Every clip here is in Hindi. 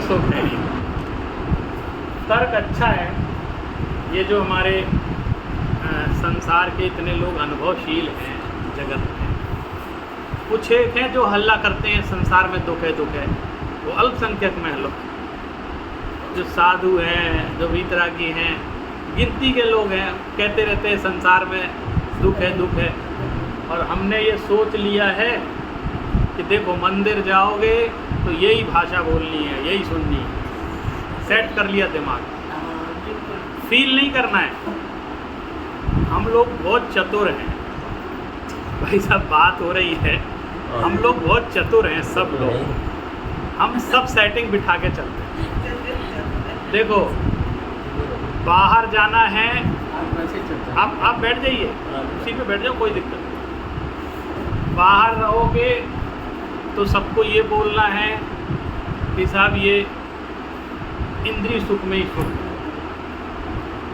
सुख है नहीं। तर्क अच्छा है। ये जो हमारे संसार के इतने लोग अनुभवशील हैं जगत में, कुछ एक हैं जो हल्ला करते हैं संसार में दुख है दुख है, वो अल्पसंख्यक में लोग, जो साधु हैं, जो वीतरागी हैं, गिनती के लोग हैं, कहते रहते हैं संसार में दुख है। और हमने ये सोच लिया है कि देखो मंदिर जाओगे तो यही भाषा बोलनी है, यही सुननी है, सेट कर लिया दिमाग, फील नहीं करना है। हम लोग बहुत चतुर हैं भाई साहब, बात हो रही है, हम लोग बहुत चतुर हैं सब लोग, हम सब सेटिंग बिठा के चलते हैं। देखो बाहर जाना है, आप बैठ जाइए, उसी पे बैठ जाओ, कोई दिक्कत नहीं। बाहर रहोगे तो सबको ये बोलना है कि साहब ये इंद्रिय सुख में ही सुख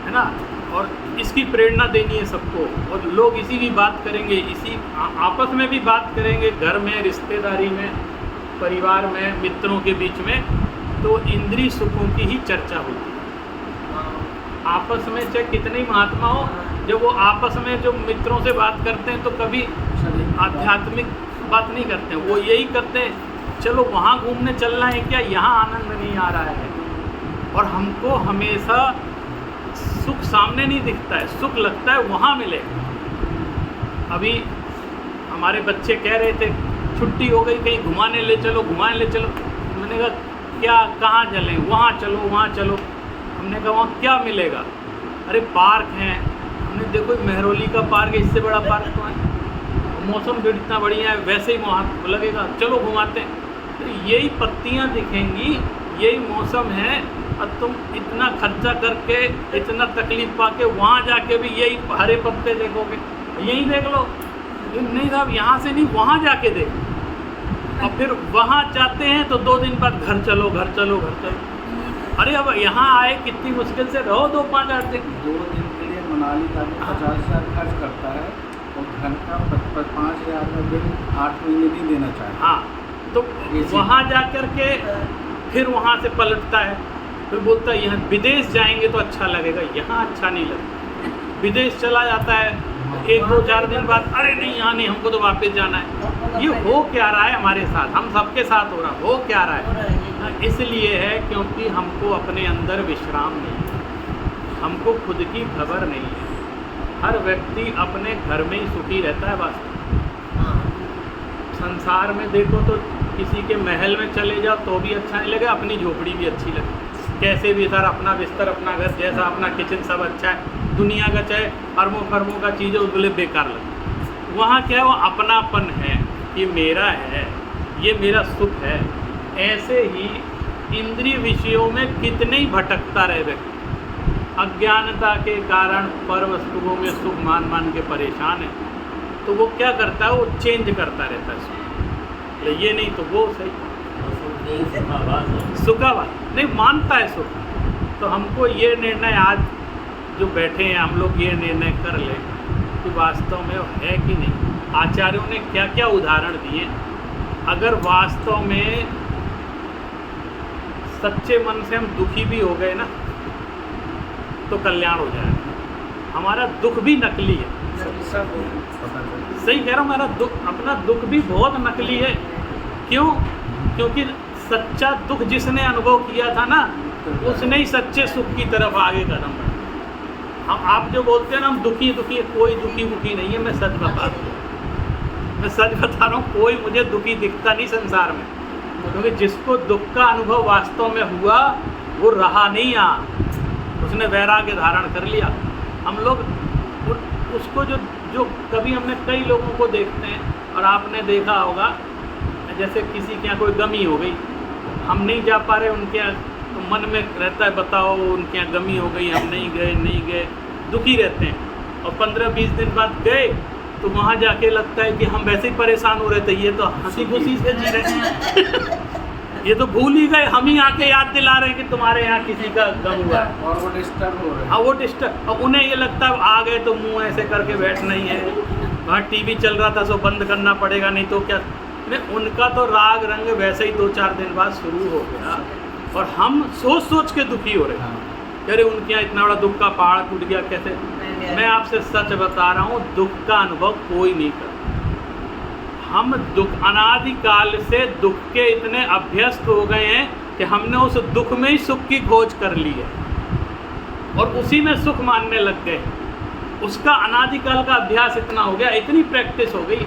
है ना, और इसकी प्रेरणा देनी है सबको, और लोग इसी की बात करेंगे, इसी आपस में भी बात करेंगे, घर में, रिश्तेदारी में, परिवार में, मित्रों के बीच में, तो इंद्रिय सुखों की ही चर्चा होती है आपस में। चाहे कितने ही महात्मा हो, जब वो आपस में जो मित्रों से बात करते हैं तो कभी आध्यात्मिक बात नहीं करते हैं, वो यही करते हैं चलो वहाँ घूमने चलना है क्या, यहाँ आनंद नहीं आ रहा है। और हमको हमेशा सुख सामने नहीं दिखता है, सुख लगता है वहाँ मिले। अभी हमारे बच्चे कह रहे थे छुट्टी हो गई, कहीं घुमाने ले चलो, घुमाने ले चलो। मैंने कहा क्या, कहाँ चलें? वहाँ चलो, वहाँ चलो। हमने कहा वहाँ क्या मिलेगा? अरे पार्क हैं। हमने देखो मेहरौली का पार्क है, इससे बड़ा पार्क तो है, मौसम भी इतना बढ़िया है, वैसे ही वहाँ लगेगा, चलो घुमाते हैं। तो यही पत्तियाँ दिखेंगी, यही मौसम है, और तुम इतना खर्चा करके, इतना तकलीफ पाके वहाँ जाके भी यही हरे पत्ते देखोगे, यही देख लो। नहीं साहब यहाँ से नहीं, वहाँ जाके देखो। और फिर वहाँ जाते हैं तो 2 दिन बाद घर चलो, घर चलो, घर चलो। अरे अब यहाँ आए कितनी मुश्किल से रहो 2-5-8 दिन। 2 दिन के लिए मनाली का 50,000 खर्च करता है, और घर का 5,000 का बिल 8 महीने नहीं देना चाहिए। हाँ, तो वहाँ जा कर के फिर वहाँ से पलटता है, फिर बोलता है यहाँ विदेश जाएंगे तो अच्छा लगेगा, यहाँ अच्छा नहीं लगता। विदेश चला जाता है, 1-2-4 दिन बाद अरे नहीं यहाँ नहीं, हमको तो वापस जाना है। ये हो क्या रहा है हमारे साथ, हम सबके साथ हो रहा, हो क्या रहा है? इसलिए है क्योंकि हमको अपने अंदर विश्राम नहीं है, हमको खुद की खबर नहीं है। हर व्यक्ति अपने घर में ही सुखी रहता है वास्तव। संसार में देखो तो किसी के महल में चले जाओ तो भी अच्छा नहीं लगेगा, अपनी झोपड़ी भी अच्छी लगे, कैसे भी सर, अपना बिस्तर, अपना घर, जैसा अपना किचन सब अच्छा है। दुनिया का चाहे अरबों खरबों का चीज़ है, उसके बेकार लगे। वहाँ क्या है, वो अपनापन है, ये मेरा है, ये मेरा सुख है। ऐसे ही इंद्रिय विषयों में कितने ही भटकता रहे व्यक्ति, अज्ञानता के कारण पर वस्तुओं में सुख मान मान के परेशान है, तो वो क्या करता है, वो चेंज करता रहता है सुख, ये नहीं तो वो सही, सुखावास नहीं मानता है सुख। तो हमको ये निर्णय आज जो बैठे हैं हम लोग, ये निर्णय कर लें कि वास्तव में है कि नहीं। आचार्यों ने क्या क्या उदाहरण दिए, अगर वास्तव में सच्चे मन से हम दुखी भी हो गए ना तो कल्याण हो जाएगा। हमारा दुख भी नकली है, सही कह रहा हूँ, हमारा दुख, अपना दुख भी बहुत नकली है। क्यों? क्योंकि सच्चा दुख जिसने अनुभव किया था ना, उसने ही सच्चे सुख की तरफ आगे कदम बढ़ा। हम आप जो बोलते हैं ना हम दुखी दुखी, कोई दुखी मुखी नहीं है। मैं सच बता रहा हूँ, कोई मुझे दुखी दिखता नहीं संसार में, क्योंकि जिसको दुख का अनुभव वास्तव में हुआ वो रहा नहीं यहाँ, उसने वैराग्य धारण कर लिया। हम लोग उसको जो कभी हमने कई लोगों को देखते हैं, और आपने देखा होगा, जैसे किसी के यहाँ कोई गमी हो गई, हम नहीं जा पा रहे उनके यहाँ, तो मन में रहता है बताओ उनके यहाँ गमी हो गई, हम नहीं गए, दुखी रहते हैं। और 15-20 दिन बाद गए तो वहाँ जाके लगता है कि हम वैसे ही परेशान हो रहे थे, ये तो हंसी खुशी से जी रहे हैं ये तो भूल ही गए, हम ही आके याद दिला रहे हैं कि तुम्हारे यहाँ किसी का गम हुआ है, और वो डिस्टर्ब हो रहे हैं। हाँ वो डिस्टर्ब, और उन्हें ये लगता है आ गए तो मुंह ऐसे करके बैठना ही है, वहाँ टीवी चल रहा था सो बंद करना पड़ेगा, नहीं तो क्या। उनका तो राग रंग वैसे ही 2-4 दिन बाद शुरू हो गया। और हम सोच सोच के दुखी हो रहे हैं। हाँ। अरे उनके यहाँ इतना बड़ा दुख का पहाड़ टूट गया कैसे। मैं आपसे सच बता रहा हूँ, दुख का अनुभव कोई नहीं करता। हम दुख अनादिकाल से दुख के इतने अभ्यस्त हो गए हैं कि हमने उस दुख में ही सुख की खोज कर ली है और उसी में सुख मानने लग गए। उसका अनादिकाल का अभ्यास इतना हो गया, इतनी प्रैक्टिस हो गई।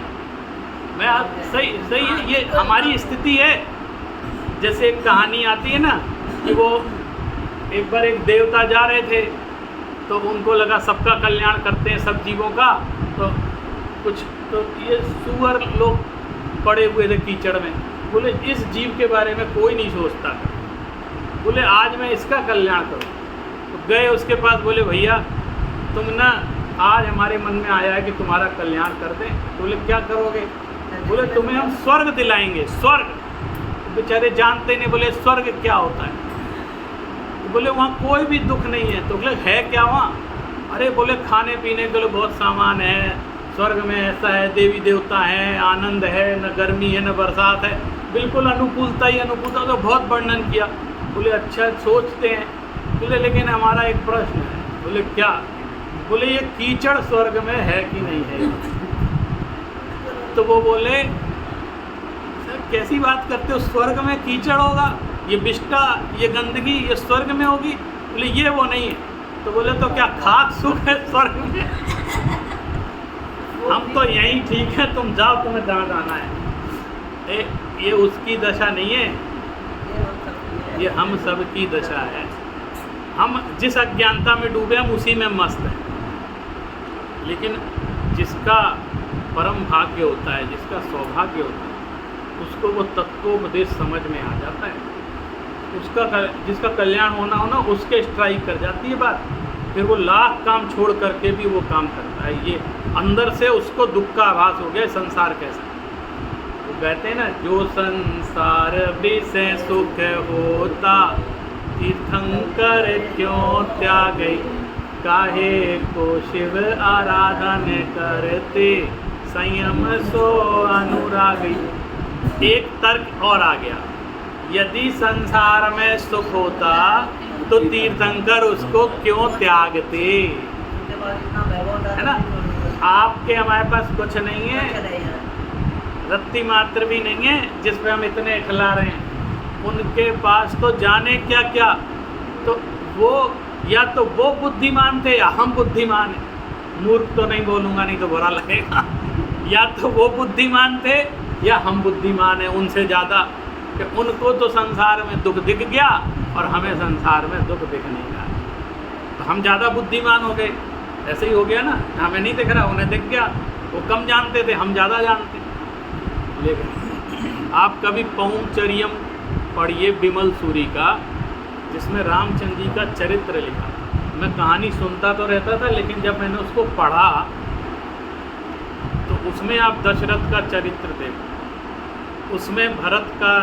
मैं आप सही है, ये हमारी स्थिति है। जैसे एक कहानी आती है ना कि वो एक बार एक देवता जा रहे थे तो उनको लगा सबका कल्याण करते हैं सब जीवों का, तो ये सुअर लोग पड़े हुए थे कीचड़ में। बोले इस जीव के बारे में कोई नहीं सोचता, बोले आज मैं इसका कल्याण करूँ। तो गए उसके पास, बोले भैया तुम ना आज हमारे मन में आया है कि तुम्हारा कल्याण कर दें। बोले क्या करोगे? बोले तुम्हें हम स्वर्ग दिलाएंगे। स्वर्ग? बेचारे जानते नहीं, बोले स्वर्ग क्या होता है? तो बोले वहाँ कोई भी दुख नहीं है। तो बोले है क्या वहाँ? अरे बोले खाने पीने के लिए बहुत सामान है, स्वर्ग में ऐसा है, देवी देवता हैं, आनंद है, न गर्मी है न बरसात है, बिल्कुल अनुकूलता ही अनुकूलता। तो बहुत वर्णन किया। बोले अच्छा सोचते हैं। बोले लेकिन हमारा एक प्रश्न है। बोले क्या? बोले ये कीचड़ स्वर्ग में है कि नहीं है? तो वो बोले सर कैसी बात करते हो, स्वर्ग में कीचड़ होगा? ये विष्टा, ये गंदगी, ये स्वर्ग में होगी? बोले ये वो नहीं है। तो बोले तो क्या खाक सुख है स्वर्ग में? हम तो यहीं ठीक है, तुम जाओ, तुम्हें जहाँ जाना है। ये उसकी दशा नहीं है, ये हम सब की दशा है। हम जिस अज्ञानता में डूबे हम उसी में मस्त हैं। लेकिन जिसका परम भाग्य होता है, जिसका सौभाग्य होता है, उसको वो तत्वोपदेश समझ में आ जाता है। उसका जिसका कल्याण होना हो ना, उसके स्ट्राइक कर जाती है बात। फिर वो लाख काम छोड़ करके भी वो काम करता है। ये अंदर से उसको दुख का आभास हो गया संसार कैसा। वो कहते हैं ना, जो संसार विषय सुख होता, तीर्थंकर क्यों त्यागे, काहे को शिव आराधन करते, संयम सो अनुरागी। एक तर्क और आ गया, यदि संसार में सुख होता तो तीर्थंकर उसको क्यों त्यागते? है ना? आपके हमारे पास कुछ नहीं है, रत्ती मात्र भी नहीं है जिस पे हम इतने इठला रहे हैं। उनके पास तो जाने क्या क्या। तो वो या तो वो बुद्धिमान थे या हम बुद्धिमान हैं। मूर्ख तो नहीं बोलूँगा, नहीं तो बुरा लगेगा। या तो वो बुद्धिमान थे या हम बुद्धिमान हैं उनसे ज़्यादा, कि उनको तो संसार में दुख दिख गया और हमें संसार में दुख दिख नहीं रहा। तो हम ज़्यादा बुद्धिमान हो गए। ऐसे ही हो गया ना, हमें नहीं दिख रहा, उन्हें दिख गया। वो कम जानते थे, हम ज़्यादा जानते। लेकिन आप कभी पौंचरियम पढ़िए विमल सूरी का, जिसमें रामचंद्र जी का चरित्र लिखा। मैं कहानी सुनता तो रहता था, लेकिन जब मैंने उसको पढ़ा तो उसमें आप दशरथ का चरित्र देखो, उसमें भरत का,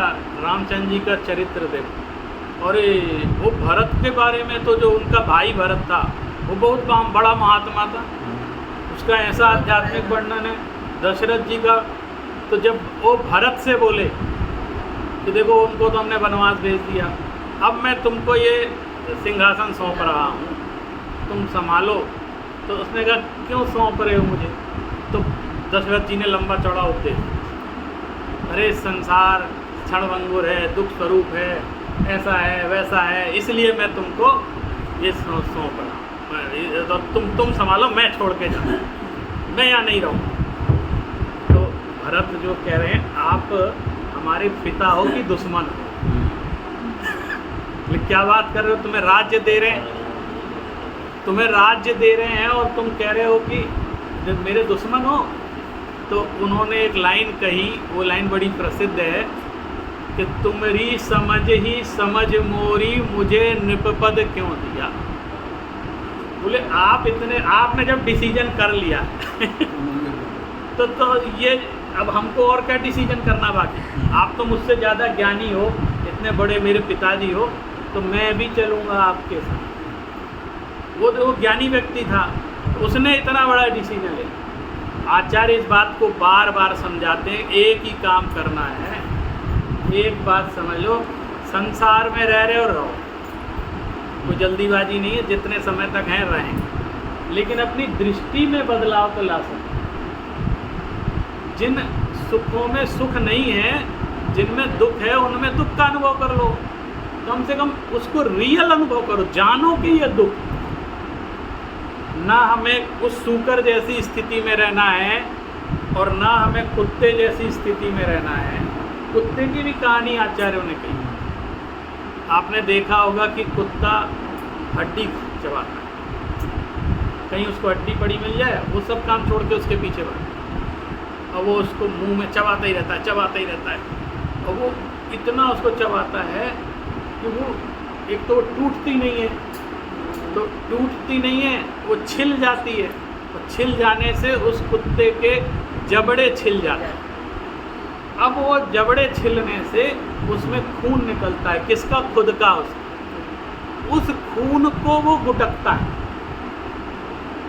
रामचंद्र जी का चरित्र देखो। और वो भरत के बारे में तो जो उनका भाई भरत था वो बहुत बड़ा महात्मा था, उसका ऐसा आध्यात्मिक वर्णन है। दशरथ जी का तो जब वो भरत से बोले कि देखो उनको तो हमने वनवास भेज दिया, अब मैं तुमको ये सिंहासन सौंप रहा हूँ, तुम संभालो। तो उसने कहा क्यों सौंप रहे हो मुझे? तो दशरथ जी ने लंबा चौड़ा उपदेश, अरे संसार क्षणभंगुर है, दुख स्वरूप है, ऐसा है वैसा है, इसलिए मैं तुमको ये सौंप रहा हूँ। तो तुम संभालो, मैं छोड़ के जाऊँ, मैं यहाँ नहीं रहूँ। तो भरत जो कह रहे हैं, आप हमारे पिता हो कि दुश्मन हो? क्या बात कर रहे हो? तुम्हें राज्य दे रहे हैं, तुम्हें राज्य दे रहे हैं और तुम कह रहे हो कि जब मेरे दुश्मन हो। तो उन्होंने एक लाइन कही, वो लाइन बड़ी प्रसिद्ध है कि तुमरी समझ ही समझ मोरी, मुझे नृपपद क्यों दिया। बोले आपने जब डिसीजन कर लिया तो ये अब हमको और क्या डिसीजन करना बाकी? आप तो मुझसे ज़्यादा ज्ञानी हो, इतने बड़े मेरे पिताजी हो, तो मैं भी चलूँगा आपके साथ। वो ज्ञानी व्यक्ति था, उसने इतना बड़ा डिसीजन लिया। आचार्य इस बात को बार बार समझाते हैं, एक ही काम करना है। एक बात समझ लो, संसार में रह रहे और रहो, कोई जल्दीबाजी नहीं है, जितने समय तक हैं रहेंगे, लेकिन अपनी दृष्टि में बदलाव तो ला सकते। जिन सुखों में सुख नहीं है, जिनमें दुख है, उनमें दुख का अनुभव कर लो, कम से कम उसको रियल अनुभव करो, जानो कि ये दुख। ना हमें उस सूकर जैसी स्थिति में रहना है और ना हमें कुत्ते जैसी स्थिति में रहना है। कुत्ते की भी कहानी आचार्यों ने कही। आपने देखा होगा कि कुत्ता हड्डी चबाता है, कहीं उसको हड्डी पड़ी मिल जाए, वो सब काम छोड़ के उसके पीछे भागता, और वो उसको मुंह में चबाता ही रहता है, चबाता ही रहता है, और वो इतना उसको चबाता है कि वो एक तो टूटती नहीं है, तो टूटती नहीं है, वो छिल जाती है, और छिल जाने से उस कुत्ते के जबड़े छिल जाते हैं। अब वो जबड़े छिलने से उसमें खून निकलता है, किसका? खुद का। उस खून को वो गुटकता है,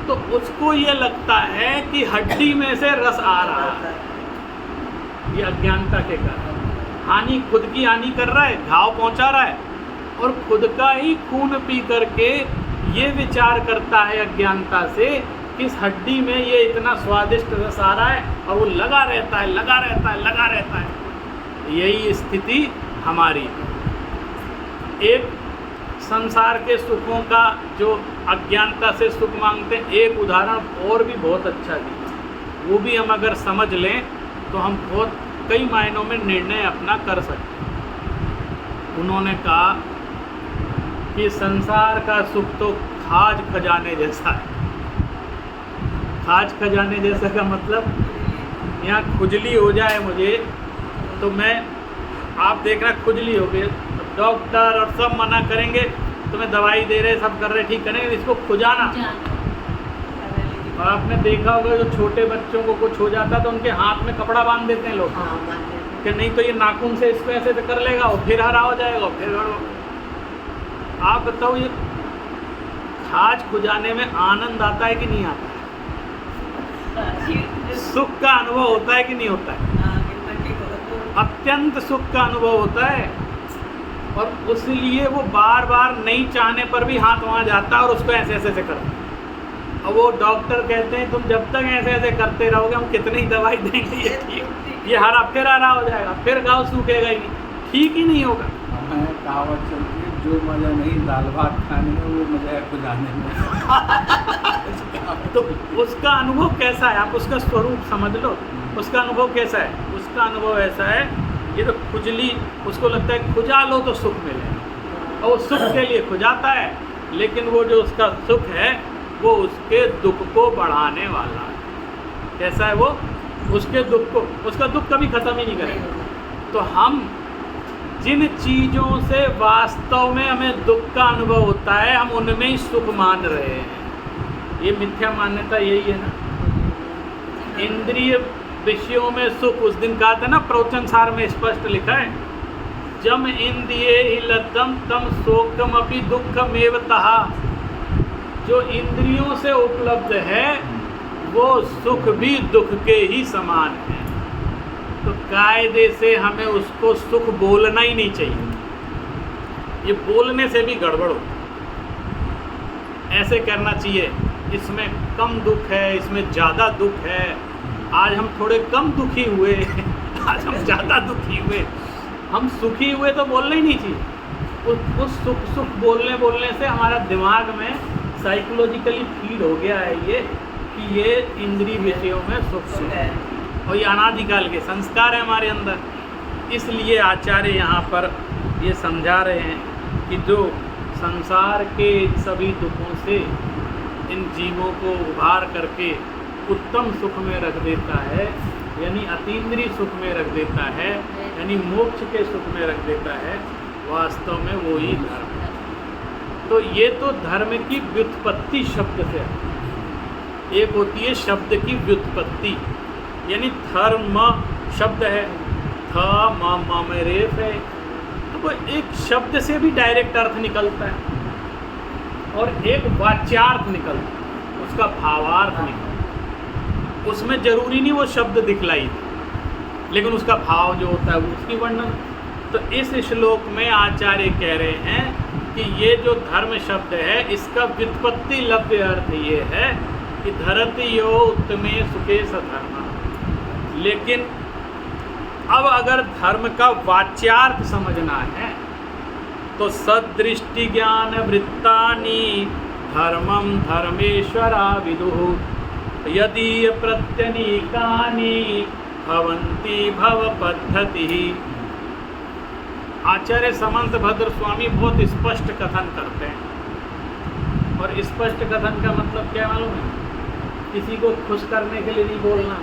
तो उसको ये लगता है कि हड्डी में से रस आ रहा है। ये अज्ञानता के कारण हानि, खुद की हानि कर रहा है, घाव पहुंचा रहा है, और खुद का ही खून पी करके ये विचार करता है अज्ञानता से कि इस हड्डी में ये इतना स्वादिष्ट रस आ रहा है, और वो लगा रहता है, लगा रहता है, लगा रहता है। यही स्थिति हमारी। एक संसार के सुखों का जो अज्ञानता से सुख मांगते हैं, एक उदाहरण और भी बहुत अच्छा दिया, वो भी हम अगर समझ लें तो हम बहुत कई मायनों में निर्णय अपना कर सकते हैं। उन्होंने कहा कि संसार का सुख तो खाज खजाने जैसा है। खाज खजाने जैसा का मतलब, यहाँ खुजली हो जाए मुझे तो मैं, आप देख रहे खुजली हो गई, डॉक्टर और सब मना करेंगे, तुम्हें दवाई दे रहे, सब कर रहे, ठीक करेंगे, इसको खुजाना। और आपने देखा होगा जो छोटे बच्चों को कुछ हो जाता है तो उनके हाथ में कपड़ा बांध देते हैं लोग, कि नहीं तो ये नाखून से इसको ऐसे कर लेगा और फिर हरा हो जाएगा, फिर आप बताओ ये खाज खुजाने में आनंद आता है कि नहीं आता है? सुख का अनुभव होता है कि नहीं होता है? अत्यंत सुख का अनुभव होता है, और उसलिए वो बार बार नहीं चाहने पर भी हाथ वहाँ जाता है और उसको ऐसे ऐसे करता है। और वो डॉक्टर कहते हैं तुम जब तक ऐसे ऐसे करते रहोगे हम कितनी दवाई देंगे, ये ठीक, ये हरा फिर हरा हो जाएगा, फिर घाव सूखेगा ही नहीं, ठीक ही नहीं होगा। हमें कहावत चलती है, जो मज़ा नहीं दाल भात खाने में वो मज़ा है खुजाने में। तो उसका अनुभव कैसा है, आप उसका स्वरूप समझ लो, उसका अनुभव कैसा है? उसका अनुभव ऐसा है, ये तो खुजली, उसको लगता है खुजा लो तो सुख मिले, और वो सुख के लिए खुजाता है, लेकिन वो जो उसका सुख है वो उसके दुख को बढ़ाने वाला है। कैसा है वो? उसके दुख को, उसका दुख कभी ख़त्म ही नहीं करेगा। तो हम जिन चीज़ों से वास्तव में हमें दुख का अनुभव होता है, हम उनमें ही सुख मान रहे हैं। ये मिथ्या मान्यता यही है ना। इंद्रिय विषयों में सुख, उस दिन कहा था ना, प्रवचन सार में स्पष्ट लिखा है, जम इंद्रिये ही लतम तम शोकम अपि दुखमेव तहा। जो इंद्रियों से उपलब्ध है वो सुख भी दुख के ही समान है। तो कायदे से हमें उसको सुख बोलना ही नहीं चाहिए, ये बोलने से भी गड़बड़ हो। ऐसे करना चाहिए, इसमें कम दुख है, इसमें ज़्यादा दुख है, आज हम थोड़े कम दुखी हुए, आज हम ज़्यादा दुखी हुए, हम सुखी हुए तो बोलना ही नहीं चाहिए। उस सुख बोलने से हमारा दिमाग में साइकोलॉजिकली फीड हो गया है ये कि ये इंद्रिय विषयों में सुख है, और ये अनादिकाल के संस्कार है हमारे अंदर। इसलिए आचार्य यहाँ पर ये समझा रहे हैं कि जो संसार के सभी दुखों से इन जीवों को उभार करके उत्तम सुख में रख देता है, यानी अतीन्द्रिय सुख में रख देता है, यानी मोक्ष के सुख में रख देता है, वास्तव में वो ही धर्म है। तो ये तो धर्म की व्युत्पत्ति शब्द से है। एक होती है शब्द की व्युत्पत्ति, यानी धर्म शब्द है, थ म में रेफ है, तो वो एक शब्द से भी डायरेक्ट अर्थ निकलता है, और एक वाच्यार्थ निकलता है, उसका भावार्थ निकलता है। उसमें जरूरी नहीं वो शब्द दिखलाई, लेकिन उसका भाव जो होता है वो उसकी वर्णन। तो इस श्लोक में आचार्य कह रहे हैं कि ये जो धर्म शब्द है इसका व्युत्पत्ति लभ्य अर्थ ये है कि धरति यो उत्तमे सुखे सधर्म। लेकिन अब अगर धर्म का वाच्यार्थ समझना है तो सदृष्टि ज्ञान वृत्तानि धर्मम धर्मेश्वरा विदुः यदि प्रत्यनीकानि भवन्ति भव पद्धति। आचार्य समंत भद्र स्वामी बहुत स्पष्ट कथन करते हैं। और स्पष्ट कथन का मतलब क्या मालूम है? किसी को खुश करने के लिए नहीं बोलना,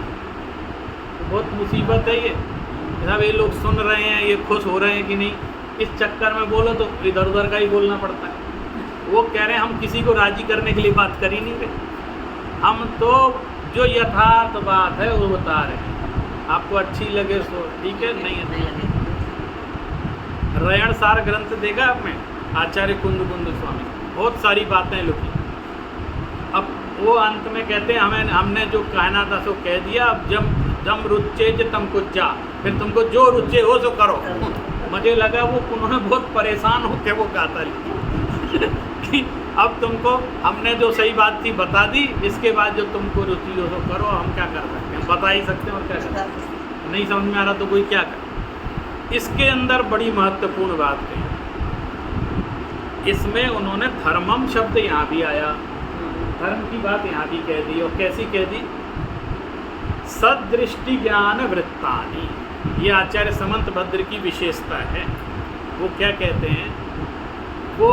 तो बहुत मुसीबत है ये। जब ये लोग सुन रहे हैं, ये खुश हो रहे हैं कि नहीं, इस चक्कर में बोलो तो इधर उधर का ही बोलना पड़ता है। वो कह रहे हैं हम किसी को राजी करने के लिए बात कर ही नहीं रहे, हम तो जो यथार्थ बात है वो बता रहे हैं। आपको अच्छी लगे तो ठीक है, नहीं लगे। रयण सार ग्रंथ देगा आपने आचार्य कुंद स्वामी, बहुत सारी बातें लिखी। अब वो अंत में कहते हैं हमने जो कहना था सो कह दिया। अब जम रुचे ज तम कुछ जा, फिर तुमको जो रुचे हो सो करो। मुझे लगा वो उन्होंने बहुत परेशान होकर वो गाता लिखा कि अब तुमको हमने जो सही बात थी बता दी, इसके बाद जो तुमको रुचि हो सो करो। हम क्या कर सकते हैं, बता ही सकते हैं और क्या कर सकते हैं। नहीं समझ में आ रहा तो कोई क्या करे। इसके अंदर बड़ी महत्वपूर्ण बात है, इसमें उन्होंने धर्मम शब्द यहाँ भी आया, धर्म की बात यहाँ भी कह दी। और कैसी कह दी? सदृष्टि ज्ञान वृत्तानि, ये आचार्य समंत भद्र की विशेषता है। वो क्या कहते हैं? वो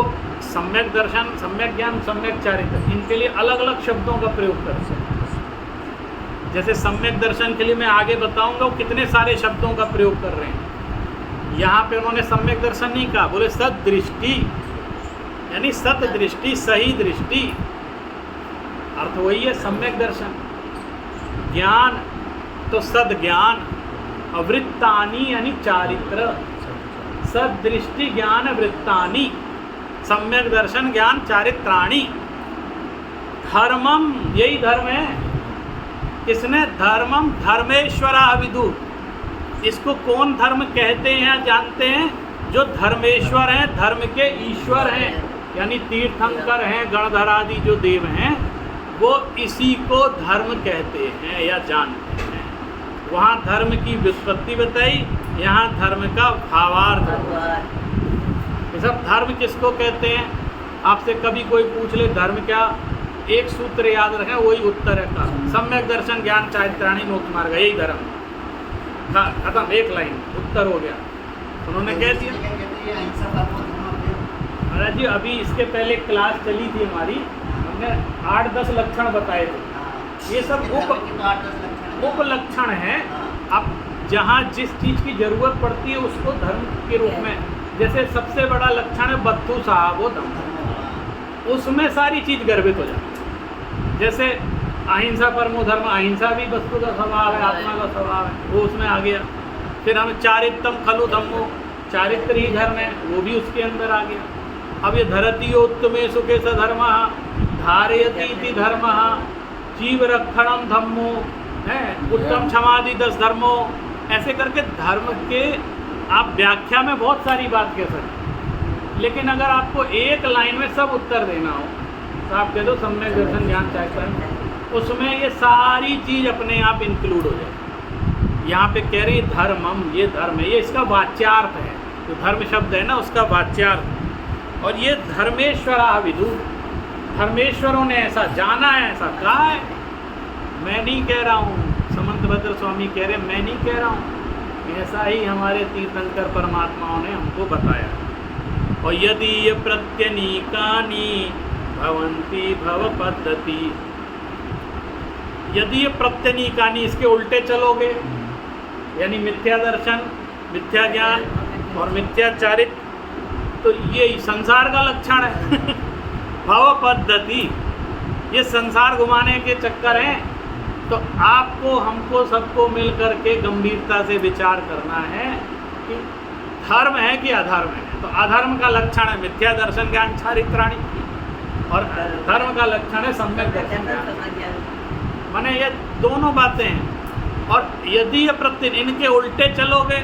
सम्यक दर्शन, सम्यक ज्ञान, सम्यक चारित्र, इनके लिए अलग अलग शब्दों का प्रयोग करते हैं। जैसे सम्यक दर्शन के लिए मैं आगे बताऊंगा वो कितने सारे शब्दों का प्रयोग कर रहे हैं। यहाँ पे उन्होंने सम्यक दर्शन नहीं कहा, बोले सदृष्टि, यानी सत दृष्टि, सही दृष्टि, अर्थ वही है सम्यक दर्शन। ज्ञान तो सद ज्ञान, वृत्तानि यानी चारित्र। सदृष्टि ज्ञान वृत्तानि, सम्यक दर्शन ज्ञान चारित्राणि। धर्मम, यही धर्म है। किसने? धर्मम धर्मेश्वरा विदु। इसको कौन धर्म कहते हैं जानते हैं? जो धर्मेश्वर हैं, धर्म के ईश्वर हैं, यानी तीर्थंकर हैं, गणधर आदि जो देव हैं, वो इसी को धर्म कहते हैं या जानते हैं। वहाँ धर्म की व्युत्पत्ति बताई, यहाँ धर्म का भावार्थ। ये सब धर्म किसको कहते हैं? आपसे कभी कोई पूछ ले धर्म क्या, एक सूत्र याद रखें, वही उत्तर है का सम्यक दर्शन ज्ञान चारित्राणि मोक्ष मार्ग, यही धर्म। खत्म, एक लाइन, उत्तर हो गया। उन्होंने कह दिया। महाराज जी अभी इसके पहले क्लास चली थी हमारी, हमने 8-10 लक्षण बताए थे। ये सब उपलक्षण है। अब जहाँ जिस चीज़ की जरूरत पड़ती है उसको धर्म के रूप में, जैसे सबसे बड़ा लक्षण है बत्थू साहब वो धर्म, उसमें सारी चीज़ गर्भित हो जाती है। जैसे अहिंसा परमो धर्म, अहिंसा भी वस्तु का स्वभाव है, आत्मा का स्वभाव है, वो उसमें आ गया। फिर हम चारित्रम खलु धम्मो, चारित्र ही धर्म है, वो भी उसके अंदर आ गया। अब ये धरती उत्तमे सुखे सधर्म धारयती धर्म, जीव रक्षणम धम्मो है, उत्तम क्षमादि 10 धर्मों, ऐसे करके धर्म के आप व्याख्या में बहुत सारी बात कह सकते। लेकिन अगर आपको एक लाइन में सब उत्तर देना हो तो आप कह दो सम्यक दर्शन ज्ञान चारित्र, उसमें ये सारी चीज़ अपने आप इंक्लूड हो जाए। यहाँ पे कह रही धर्मम, ये धर्म है, ये इसका वाच्यार्थ है। जो धर्म शब्द है ना उसका वाच्यार्थ। और ये धर्मेश्वरा विदु, धर्मेश्वरों ने ऐसा जाना है, ऐसा कहा है। मैं नहीं कह रहा हूँ, समंत भद्र स्वामी कह रहे, मैं नहीं कह रहा हूँ, ऐसा ही हमारे तीर्थंकर परमात्माओं ने हमको बताया। और यदि ये प्रत्यनीकानि भवन्ति भव पद्धति, यदि ये प्रत्यनीकानि, इसके उल्टे चलोगे, यानी मिथ्या दर्शन, मिथ्या ज्ञान और मिथ्याचारित, तो ये संसार का लक्षण है। भव पद्धति, ये संसार घुमाने के चक्कर हैं। तो आपको हमको सबको मिल कर के गंभीरता से विचार करना है कि धर्म है कि अधर्म है। तो अधर्म का लक्षण है मिथ्या दर्शन ज्ञान चारित्राणि, और धर्म का लक्षण है सम्यक दर्शन ज्ञान। माने ये दोनों बातें हैं। और यदि ये इनके उल्टे चलोगे,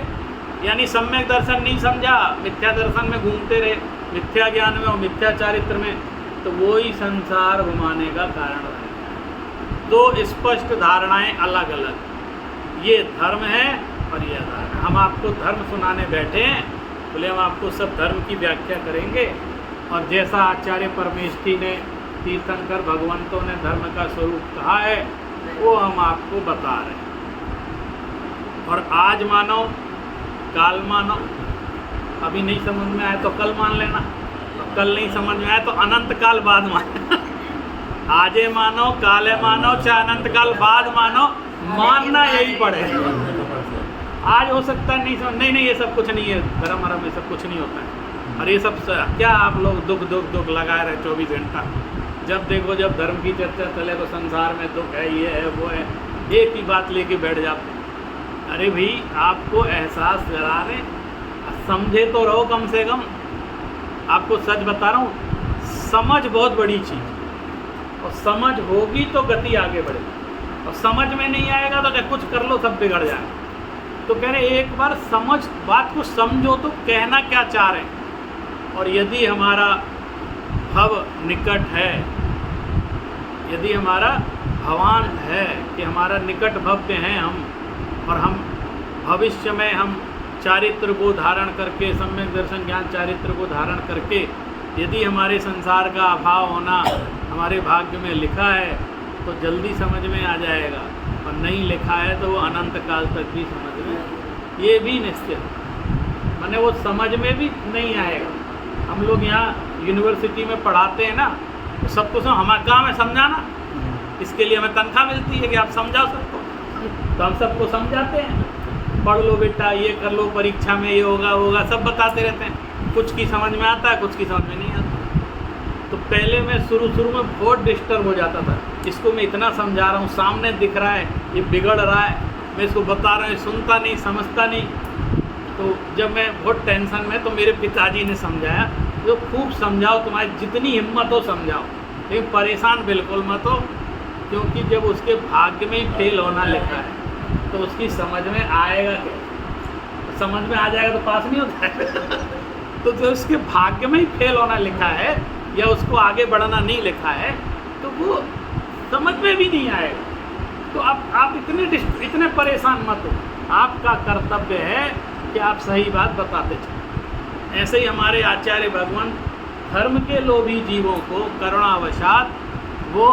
यानी सम्यक दर्शन नहीं समझा, मिथ्या दर्शन में घूमते रहे, मिथ्या ज्ञान में और मिथ्या चारित्र में, तो वो ही संसार घुमाने का कारण बनेगा। दो स्पष्ट धारणाएं अलग अलग, ये धर्म है और ये अधर्म है। हम आपको धर्म सुनाने बैठे हैं, बोले हम आपको सब धर्म की व्याख्या करेंगे, और जैसा आचार्य परमेष्ठी ने, तीर्थंकर भगवंतों ने धर्म का स्वरूप कहा है वो हम आपको बता रहे हैं। और आज मानो काल मानो, अभी नहीं समझ में आया तो कल मान लेना, कल नहीं समझ में आया तो अनंत काल बाद मान आजे मानो, काले मानो, चाहे अनंत काल बाद मानो, मानना यही पड़ेगा। आज हो सकता है नहीं समझ, नहीं ये सब कुछ नहीं है, धर्म वरम ये सब कुछ नहीं होता है। और ये सब क्या आप लोग दुख लगाए रहे 24 घंटा, जब देखो जब धर्म की चर्चा चले तो संसार में दुख है, ये है वो है, एक ही बात लेके बैठ जाते हैं। अरे भाई आपको एहसास करा रहे, समझे तो रहो कम से कम। आपको सच बता रहा हूँ, समझ बहुत बड़ी चीज़, और समझ होगी तो गति आगे बढ़ेगी, और समझ में नहीं आएगा तो क्या कुछ कर लो सब बिगड़ जाएगा। तो कह रहे एक बार समझ, बात को समझो तो कहना क्या चाह रहे हैं। और यदि हमारा भव निकट है, यदि हमारा भवान है कि हमारा निकट भव्य हैं हम, और हम भविष्य में हम चारित्र को धारण करके, सम्यक दर्शन ज्ञान चारित्र को धारण करके, यदि हमारे संसार का अभाव होना हमारे भाग्य में लिखा है तो जल्दी समझ में आ जाएगा, और नहीं लिखा है तो वो अनंत काल तक भी समझ में, ये भी निश्चित, माने वो समझ में भी नहीं आएगा। हम लोग यहाँ यूनिवर्सिटी में पढ़ाते हैं ना, तो सब कुछ हमारा काम है समझाना, इसके लिए हमें तनख्वाह मिलती है कि आप समझाओ सबको, तो हम सबको समझाते हैं, पढ़ लो बेटा, ये कर लो, परीक्षा में ये होगा सब बताते रहते हैं। कुछ की समझ में आता है, कुछ की समझ में नहीं आता। तो पहले मैं शुरू में बहुत डिस्टर्ब हो जाता था, इसको मैं इतना समझा रहा हूँ, सामने दिख रहा है ये बिगड़ रहा है, मैं इसको बता रहा हूँ, सुनता नहीं, समझता नहीं। तो जब मैं बहुत टेंशन में, तो मेरे पिताजी ने समझाया, तो खूब समझाओ, तुम्हारी जितनी हिम्मत हो समझाओ, लेकिन परेशान बिल्कुल मत हो, क्योंकि जब उसके भाग्य में ही फेल होना लिखा है तो उसकी समझ में आएगा क्या? समझ में आ जाएगा तो पास नहीं होता है तो जो उसके भाग्य में ही फेल होना लिखा है या उसको आगे बढ़ना नहीं लिखा है तो वो समझ में भी नहीं आएगा। तो आप इतने परेशान मत हो, आपका कर्तव्य है कि आप सही बात बताते चलें। ऐसे ही हमारे आचार्य भगवान धर्म के लोभी जीवों को करुणावशात वो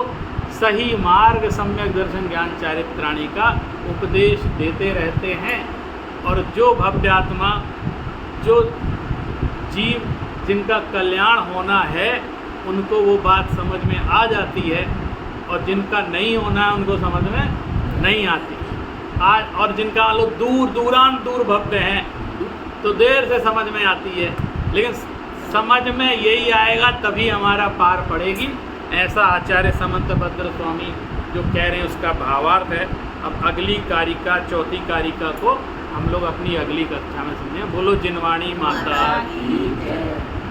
सही मार्ग सम्यक दर्शन ज्ञान चारित्राणी का उपदेश देते रहते हैं। और जो भव्यात्मा, जो जीव जिनका कल्याण होना है, उनको वो बात समझ में आ जाती है, और जिनका नहीं होना है उनको समझ में नहीं आती। आज और जिनका लोग दूर भव्य हैं तो देर से समझ में आती है, लेकिन समझ में यही आएगा तभी हमारा पार पड़ेगी। ऐसा आचार्य समंतभद्र स्वामी जो कह रहे हैं उसका भावार्थ है। अब अगली कारिका, चौथी कारिका को हम लोग अपनी अगली कक्षा में समझें। बोलो जिनवाणी माता की जय।